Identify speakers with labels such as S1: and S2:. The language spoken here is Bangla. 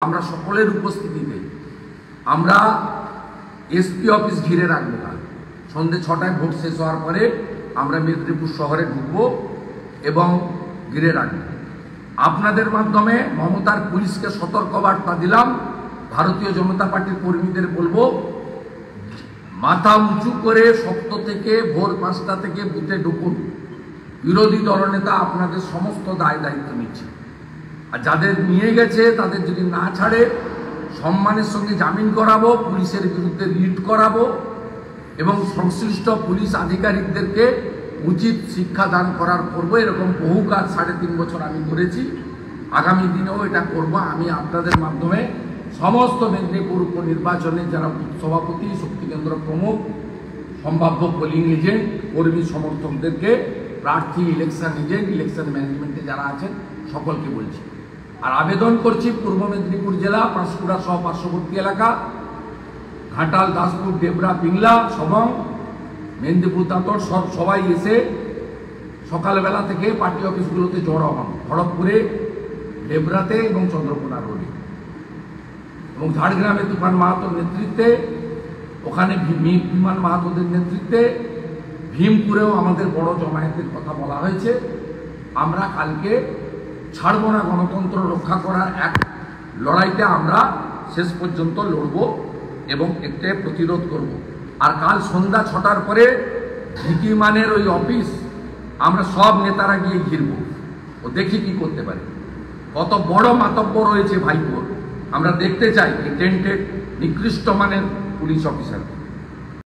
S1: আমরা সকলের উপস্থিতিতে আমরা এসপি অফিস ঘিরে রাখবো না। সন্ধ্যে 6টায় ভোট শেষ হওয়ার পরে আমরা মেদিনীপুর শহরে ঢুকবো এবং ঘিরে রাখবো। আপনাদের মাধ্যমে মমতার পুলিশকে সতর্কবার্তা দিলাম। ভারতীয় জনতা পার্টির কর্মীদের বলবো, মাথা উঁচু করে শক্ত থেকে ভোর 5টা থেকে বুথে ঢুকুন। বিরোধী দলনেতা আপনাদের সমস্ত দায় দায়িত্ব নিচ্ছে, আর যাদের নিয়ে গেছে তাদের যদি না ছাড়ে সম্মানের সঙ্গে জামিন করাবো, পুলিশের বিরুদ্ধে রিট করাবো এবং সংশ্লিষ্ট পুলিশ আধিকারিকদেরকে উচিত শিক্ষা দান করার করবো। এরকম বহু কাজ 3.5 বছর আমি করেছি, আগামী দিনেও এটা করব। আমি আপনাদের মাধ্যমে সমস্ত মেদিনীপুর উপনির্বাচনে যারা সভাপতি, শক্তিকেন্দ্র প্রমুখ, সম্ভাব্য পোলিং এজেন্ট, কর্মী সমর্থকদেরকে, প্রার্থী, ইলেকশন এজেন্ট, ইলেকশন ম্যানেজমেন্টে যারা আছেন সকলকে বলছি। আর আবেদন করছি পূর্ব মেদিনীপুর জেলা, পাঁশকুড়া সহ পার্শ্ববর্তী এলাকা, ঘাটাল, দাসপুর, ডেবরা, পিংলা, সবং, মেদিনীপুর, তাঁতর সবাই এসে সকালবেলা থেকে পার্টি অফিসগুলোতে জড়ো হন। খড়গপুরে, ডেবরাতে এবং চন্দ্রকোনা রোডে এবং ঝাড়গ্রামে তুফান মাহাতোর নেতৃত্বে, ওখানে বিমান মাহাতোদের নেতৃত্বে, ভীমপুরেও আমাদের বড় জমায়েতের কথা বলা হয়েছে। আমরা কালকে ছাড়ব না, গণতন্ত্র রক্ষা করার এক লড়াইতে আমরা শেষ পর্যন্ত লড়ব এবং এতে প্রতিরোধ করব। আর কাল সন্ধ্যা 6টার পরে ভিকিমানের ওই অফিস আমরা সব নেতারা গিয়ে ঘিরব, ও দেখি কি করতে পারে। কত বড় মাতব্য রয়েছে ভাইপোর, আমরা দেখতে চাই এই টেন্টেড নিকৃষ্ট মানের পুলিশ অফিসার।